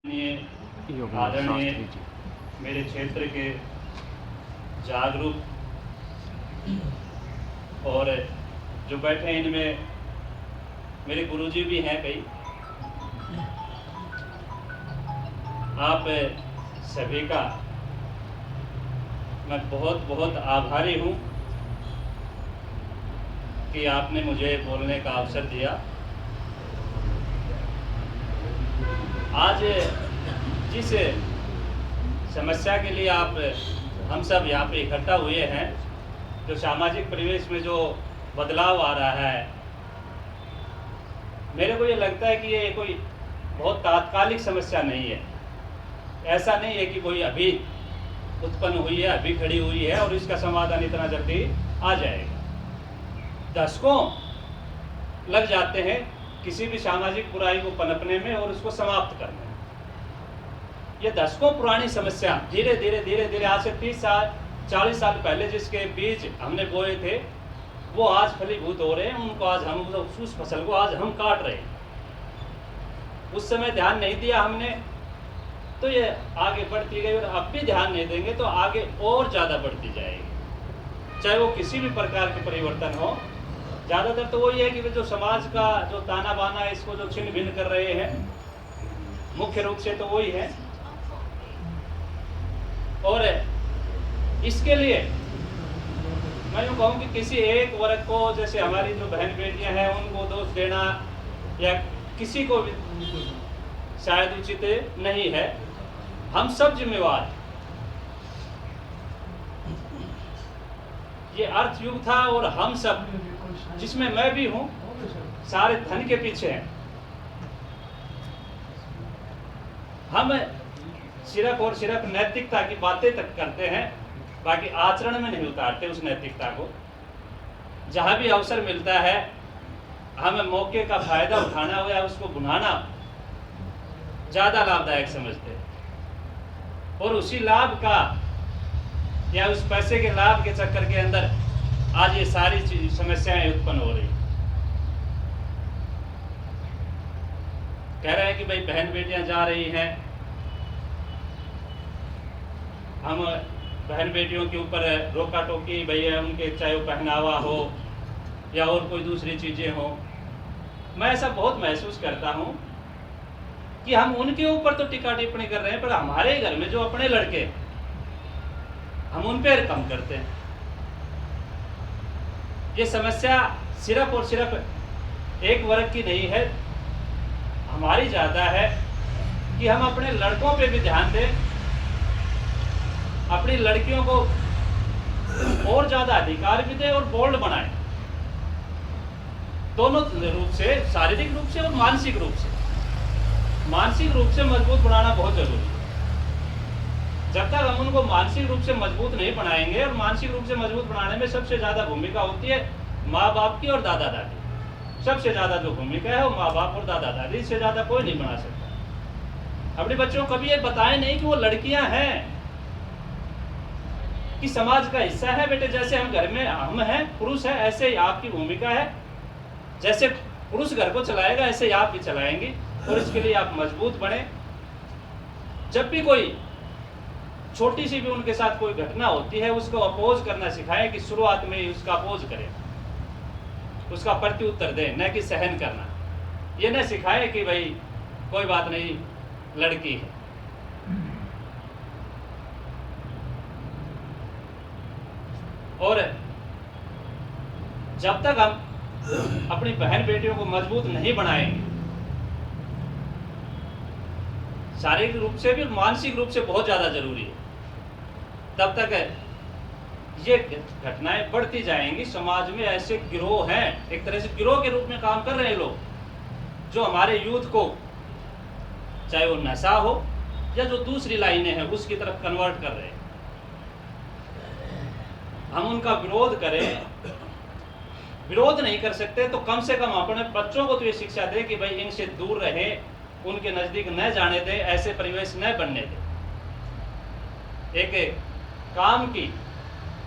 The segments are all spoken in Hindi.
आदरणीय मेरे क्षेत्र के जागरूक और जो बैठे हैं इनमें मेरे गुरुजी भी हैं कई। आप सभी का मैं बहुत बहुत आभारी हूँ कि आपने मुझे बोलने का अवसर दिया। आज जिस समस्या के लिए आप हम सब यहाँ पे इकट्ठा हुए हैं, जो सामाजिक परिवेश में जो बदलाव आ रहा है, मेरे को ये लगता है कि ये कोई बहुत तात्कालिक समस्या नहीं है। ऐसा नहीं है कि कोई अभी उत्पन्न हुई है, अभी खड़ी हुई है और इसका समाधान इतना जल्दी आ जाएगा। दशकों लग जाते हैं किसी भी सामाजिक बुराई को पनपने में और उसको समाप्त करने में। ये दशकों पुरानी समस्या धीरे धीरे आज से 30 साल 40 साल पहले जिसके बीज हमने बोए थे वो आज फलीभूत हो रहे हैं। उनको आज हम उस फसल को आज हम काट रहे हैं। उस समय ध्यान नहीं दिया हमने तो ये आगे बढ़ती गई और अब भी ध्यान नहीं देंगे तो आगे और ज़्यादा बढ़ती जाएगी, चाहे वो किसी भी प्रकार के परिवर्तन हो। ज़्यादातर तो वही है कि जो समाज का जो ताना बाना है इसको जो छिन्न भिन्न कर रहे हैं, मुख्य रूप से तो वही है। और इसके लिए मैं यूँ कहूँ कि किसी एक वर्ग को, जैसे हमारी जो बहन बेटियां हैं उनको दोष देना या किसी को भी शायद उचित नहीं है। हम सब जिम्मेवार। ये अर्थ युग था और हम सब, जिसमें मैं भी हूँ, सारे धन के पीछे हैं। हम सिर्फ और सिर्फ नैतिकता की बातें तक करते हैं, बाकी आचरण में नहीं उतारते उस नैतिकता को। जहाँ भी अवसर मिलता है हमें मौके का फायदा उठाना हो या उसको भुनाना ज़्यादा लाभदायक समझते हैं। और उसी लाभ का या उस पैसे के लाभ के चक्कर के अंदर आज ये सारी समस्याएं उत्पन्न हो रही। कह रहे हैं कि भाई बहन बेटियां जा रही हैं, हम बहन बेटियों के ऊपर रोका टोकी भैया उनके चाहे वो पहनावा हो या और कोई दूसरी चीज़ें हो। मैं ऐसा बहुत महसूस करता हूँ कि हम उनके ऊपर तो टीका टिप्पणी कर रहे हैं, पर हमारे घर में जो अपने लड़के हम उन पर कम करते हैं। ये समस्या सिर्फ और सिर्फ एक वर्ग की नहीं है, हमारी ज़्यादा है कि हम अपने लड़कों पे भी ध्यान दें, अपनी लड़कियों को और ज़्यादा अधिकार भी दें और बोल्ड बनाएं, दोनों रूप से, शारीरिक रूप से और मानसिक रूप से। मानसिक रूप से मजबूत बनाना बहुत जरूरी है। जब तक हम उनको मानसिक रूप से मजबूत नहीं बनाएंगे, और मानसिक रूप से मजबूत बनाने में सबसे ज़्यादा भूमिका होती है माँ बाप की और दादा दादी। सबसे ज़्यादा जो भूमिका है वो माँ बाप और दादा दादी, इससे ज़्यादा कोई नहीं बना सकता। अपने बच्चों को कभी ये बताएं नहीं कि वो लड़कियां हैं, कि समाज का हिस्सा है। बेटे जैसे हम घर में हम हैं, पुरुष है, ऐसे ही आपकी भूमिका है। जैसे पुरुष घर को चलाएगा ऐसे ही आप भी चलाएंगे, और इसके लिए आप मजबूत बने। जब भी कोई छोटी सी भी उनके साथ कोई घटना होती है उसको अपोज करना सिखाएं, कि शुरुआत में ही उसका अपोज करें, उसका प्रत्युत्तर दें, न कि सहन करना। ये न सिखाएं कि भाई कोई बात नहीं लड़की है। और जब तक हम अपनी बहन बेटियों को मजबूत नहीं बनाएंगे, शारीरिक रूप से भी मानसिक रूप से बहुत ज़्यादा जरूरी है, तब तक ये घटनाएं बढ़ती जाएंगी। समाज में ऐसे गिरोह हैं, एक तरह से गिरोह के रूप में काम कर रहे हैं लोग, जो हमारे यूथ को, चाहे वो नशा हो या जो दूसरी लाइनें हैं, उसकी तरफ कन्वर्ट कर रहे हैं। हम उनका विरोध करें, विरोध नहीं कर सकते तो कम से कम अपने बच्चों को तो ये शिक्षा दें कि भाई इनसे दूर रहें, उनके नज़दीक न जाने दें, ऐसे परिवेश न बनने दें। एक काम की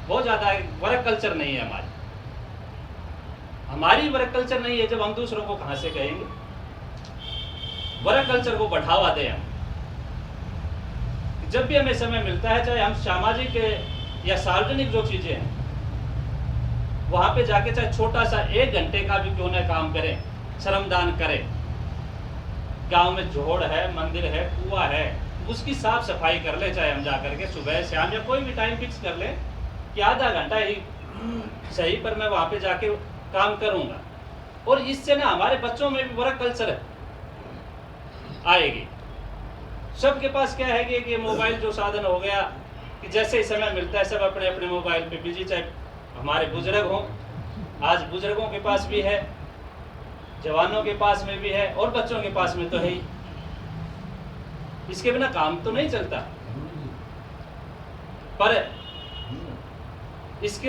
बहुत ज़्यादा वर्क कल्चर नहीं है हमारी वर्क कल्चर नहीं है। जब हम दूसरों को कहाँ से कहेंगे? वर्क कल्चर को बढ़ावा दें हम, जब भी हमें समय मिलता है, चाहे हम सामाजिक या सार्वजनिक जो चीज़ें हैं वहाँ पे जाके चाहे छोटा सा 1 घंटे का भी क्यों न काम करें, श्रमदान करें। गांव में जोड़ है, मंदिर है, कुआं है, उसकी साफ सफाई कर ले, चाहे हम जा करके सुबह शाम या कोई भी टाइम फिक्स कर ले कि आधा घंटा ही सही पर मैं वहाँ पे जाके काम करूँगा। और इससे ना हमारे बच्चों में भी बड़ा कल्चर आएगी। सबके पास क्या है कि मोबाइल जो साधन हो गया कि जैसे ही समय मिलता है सब अपने अपने मोबाइल पे बिजी, चाहे हमारे बुजुर्ग हों, आज बुजुर्गों के पास भी है, जवानों के पास में भी है और बच्चों के पास में तो है ही। इसके बिना काम तो नहीं चलता। पर इसके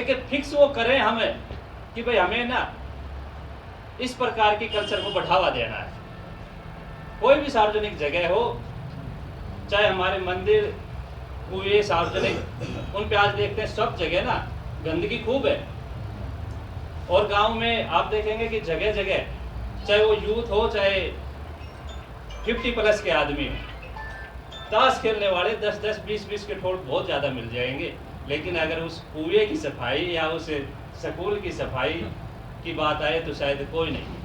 एक फिक्स वो करें हमें कि भाई हमें ना इस प्रकार की कल्चर को बढ़ावा देना है। कोई भी सार्वजनिक जगह हो, चाहे हमारे मंदिर, कुएं सार्वजनिक, उन पे आज देखते हैं सब जगह ना गंदगी खूब है। और गांव में आप देखेंगे कि जगह जगह, चाहे वो यूथ हो चाहे 50 प्लस के आदमी हो, ताश खेलने वाले 10-10, 20-20 के ठोड़ बहुत ज़्यादा मिल जाएंगे। लेकिन अगर उस कुएं की सफाई या उस स्कूल की सफाई की बात आए तो शायद कोई नहीं।